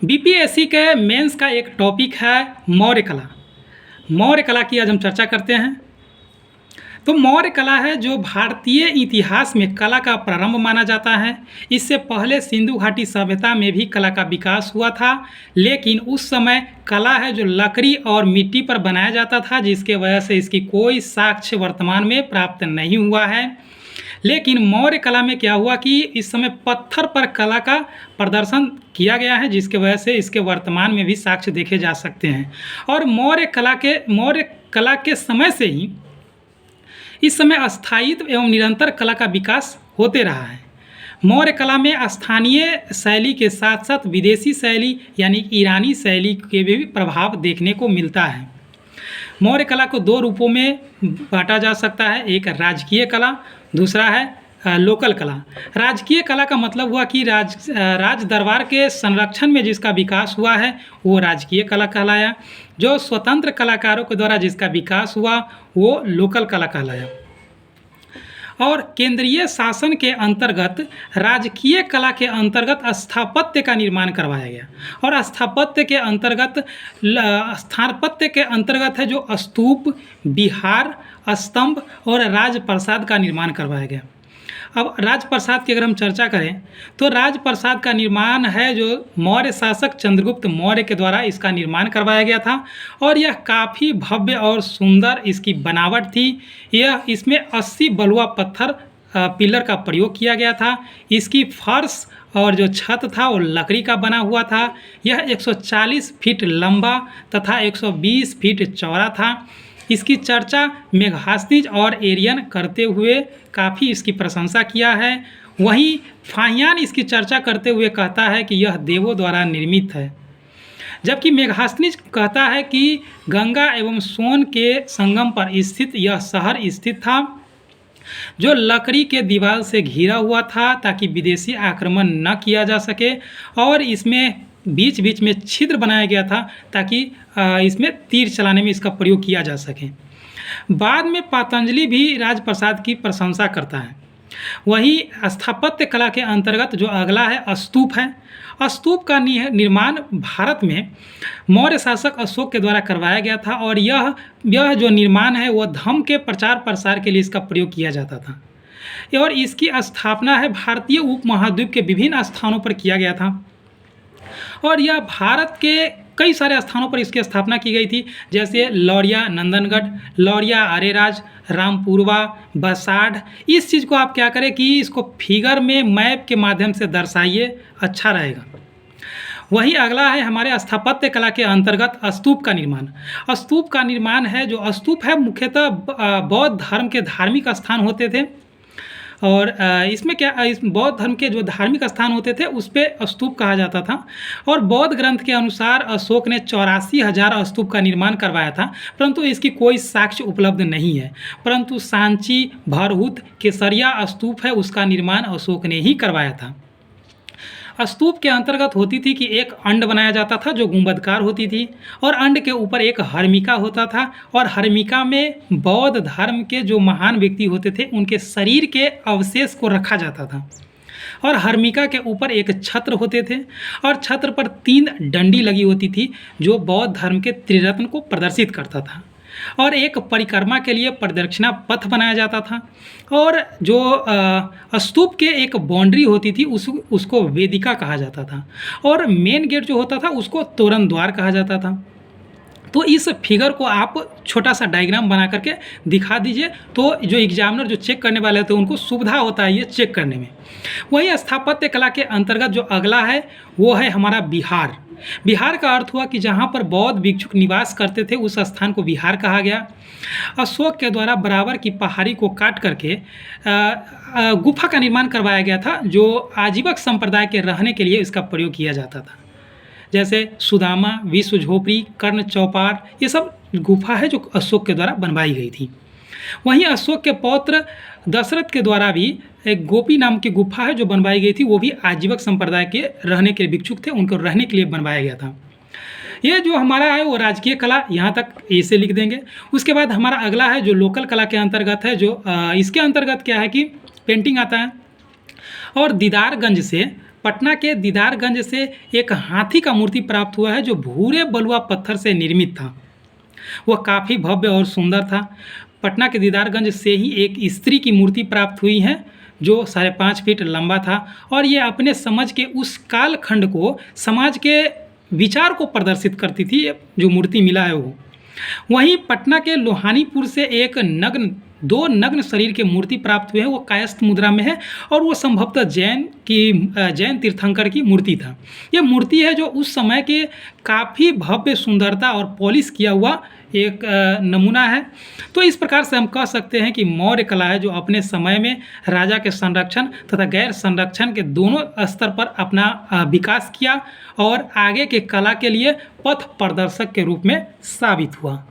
BPSC के mains का एक टॉपिक है मौर्य कला। मौर्य कला की आज हम चर्चा करते हैं। तो मौर्य कला है जो भारतीय इतिहास में कला का प्रारंभ माना जाता है। इससे पहले सिंधु घाटी सभ्यता में भी कला का विकास हुआ था, लेकिन उस समय कला है जो लकड़ी और मिट्टी पर बनाया जाता था, जिसके वजह से इसकी कोई साक्ष्य वर्तमान में प्राप्त नहीं हुआ है। लेकिन मौर्य कला में क्या हुआ कि इस समय पत्थर पर कला का प्रदर्शन किया गया है, जिसके वजह से इसके वर्तमान में भी साक्ष्य देखे जा सकते हैं। और मौर्य कला के समय से ही इस समय स्थायित्व एवं निरंतर कला का विकास होते रहा है। मौर्य कला में स्थानीय शैली के साथ साथ विदेशी शैली यानी ईरानी शैली के भी प्रभाव देखने को मिलता है। मौर्य कला को दो रूपों में बांटा जा सकता है, एक राजकीय कला, दूसरा है लोकल कला। राजकीय कला का मतलब हुआ कि राज दरबार के संरक्षण में जिसका विकास हुआ है वो राजकीय कला कहलाया। जो स्वतंत्र कलाकारों के द्वारा जिसका विकास हुआ वो लोकल कला कहलाया। और केंद्रीय शासन के अंतर्गत राजकीय कला के अंतर्गत स्थापत्य का निर्माण करवाया गया। और स्थापत्य के अंतर्गत है जो स्तूप, विहार, स्तंभ और राजप्रसाद का निर्माण करवाया गया। अब राजप्रसाद की अगर हम चर्चा करें तो राजप्रसाद का निर्माण है जो मौर्य शासक चंद्रगुप्त मौर्य के द्वारा इसका निर्माण करवाया गया था। और यह काफ़ी भव्य और सुंदर इसकी बनावट थी। इसमें 80 बलुआ पत्थर पिलर का प्रयोग किया गया था। इसकी फर्श और जो छत था वो लकड़ी का बना हुआ था। यह 140 फीट लंबा तथा 120 फीट चौड़ा था। इसकी चर्चा मेघास्तीज और एरियन करते हुए काफ़ी इसकी प्रशंसा किया है। वहीं फाहियान इसकी चर्चा करते हुए कहता है कि यह देवों द्वारा निर्मित है, जबकि मेघास्तीज कहता है कि गंगा एवं सोन के संगम पर स्थित यह शहर स्थित था, जो लकड़ी के दीवार से घिरा हुआ था ताकि विदेशी आक्रमण न किया जा सके। और इसमें बीच बीच में छिद्र बनाया गया था ताकि इसमें तीर चलाने में इसका प्रयोग किया जा सके। बाद में पतंजलि भी राजप्रसाद की प्रशंसा करता है। वहीं स्थापत्य कला के अंतर्गत जो अगला है स्तूप है। स्तूप का निर्माण भारत में मौर्य शासक अशोक के द्वारा करवाया गया था। और यह जो निर्माण है वह धर्म के प्रचार प्रसार के लिए इसका प्रयोग किया जाता था। और इसकी स्थापना है भारतीय उपमहाद्वीप के विभिन्न स्थानों पर किया गया था। और यह भारत के कई सारे स्थानों पर इसकी स्थापना की गई थी, जैसे लौरिया नंदनगढ़, लौरिया अरेराज, रामपुरवा, बसाढ़। इस चीज़ को आप क्या करें कि इसको फिगर में मैप के माध्यम से दर्शाइए, अच्छा रहेगा। वहीं अगला है हमारे स्थापत्य कला के अंतर्गत स्तूप का निर्माण। स्तूप का निर्माण है जो स्तूप है मुख्यतः बौद्ध धर्म के धार्मिक स्थान होते थे। और इसमें क्या इस बौद्ध धर्म के जो धार्मिक स्थान होते थे उस पर स्तूप कहा जाता था। और बौद्ध ग्रंथ के अनुसार अशोक ने 84,000 स्तूप का निर्माण करवाया था, परंतु इसकी कोई साक्ष्य उपलब्ध नहीं है। परंतु सांची, भरहुत, केसरिया स्तूप है उसका निर्माण अशोक ने ही करवाया था। स्तूप के अंतर्गत होती थी कि एक अंड बनाया जाता था जो गुंबदकार होती थी, और अंड के ऊपर एक हर्मिका होता था। और हर्मिका में बौद्ध धर्म के जो महान व्यक्ति होते थे उनके शरीर के अवशेष को रखा जाता था। और हर्मिका के ऊपर एक छत्र होते थे, और छत्र पर 3 डंडी लगी होती थी जो बौद्ध धर्म के त्रिरत्न को प्रदर्शित करता था। और एक परिक्रमा के लिए प्रदक्षिणा पथ बनाया जाता था। और जो स्तूप के एक बाउंड्री होती थी उसको वेदिका कहा जाता था। और मेन गेट जो होता था उसको तोरण द्वार कहा जाता था। तो इस फिगर को आप छोटा सा डायग्राम बना करके दिखा दीजिए, तो जो एग्जामिनर जो चेक करने वाले होते हैं उनको सुविधा होता है ये चेक करने में। वहीं स्थापत्य कला के अंतर्गत जो अगला है वो है हमारा विहार। विहार का अर्थ हुआ कि जहाँ पर बौद्ध भिक्षुक निवास करते थे उस स्थान को विहार कहा गया। अशोक के द्वारा बराबर की पहाड़ी को काट करके गुफा का निर्माण करवाया गया था, जो आजीवक संप्रदाय के रहने के लिए इसका प्रयोग किया जाता था। जैसे सुदामा, विश्व झोपड़ी, कर्ण चौपार, ये सब गुफा है जो अशोक के द्वारा बनवाई गई थी। वहीं अशोक के पौत्र दशरथ के द्वारा भी एक गोपी नाम की गुफा है जो बनवाई गई थी, वो भी आजीवक संप्रदाय के रहने के भिक्षुक थे उनको रहने के लिए बनवाया गया था। ये जो हमारा है वो राजकीय कला, यहाँ तक ऐसे लिख देंगे। उसके बाद हमारा अगला है जो लोकल कला के अंतर्गत है, जो इसके अंतर्गत क्या है कि पेंटिंग आता है। और दीदारगंज से पटना के दीदारगंज से एक हाथी का मूर्ति प्राप्त हुआ है जो भूरे बलुआ पत्थर से निर्मित था। वह काफ़ी भव्य और सुंदर था। पटना के दीदारगंज से ही एक स्त्री की मूर्ति प्राप्त हुई है जो 5.5 फीट लंबा था और ये अपने समझ के उस कालखंड को, समाज के विचार को प्रदर्शित करती थी। ये जो मूर्ति मिला है वो। वहीं पटना के लोहानीपुर से एक दो नग्न शरीर की मूर्ति प्राप्त हुई है। वो कायस्थ मुद्रा में है और वो संभवतः जैन तीर्थंकर की मूर्ति था। ये मूर्ति है जो उस समय के काफ़ी भव्य सुंदरता और पॉलिश किया हुआ एक नमूना है। तो इस प्रकार से हम कह सकते हैं कि मौर्य कला है जो अपने समय में राजा के संरक्षण तथा गैर संरक्षण के दोनों स्तर पर अपना विकास किया और आगे के कला के लिए पथ प्रदर्शक के रूप में साबित हुआ।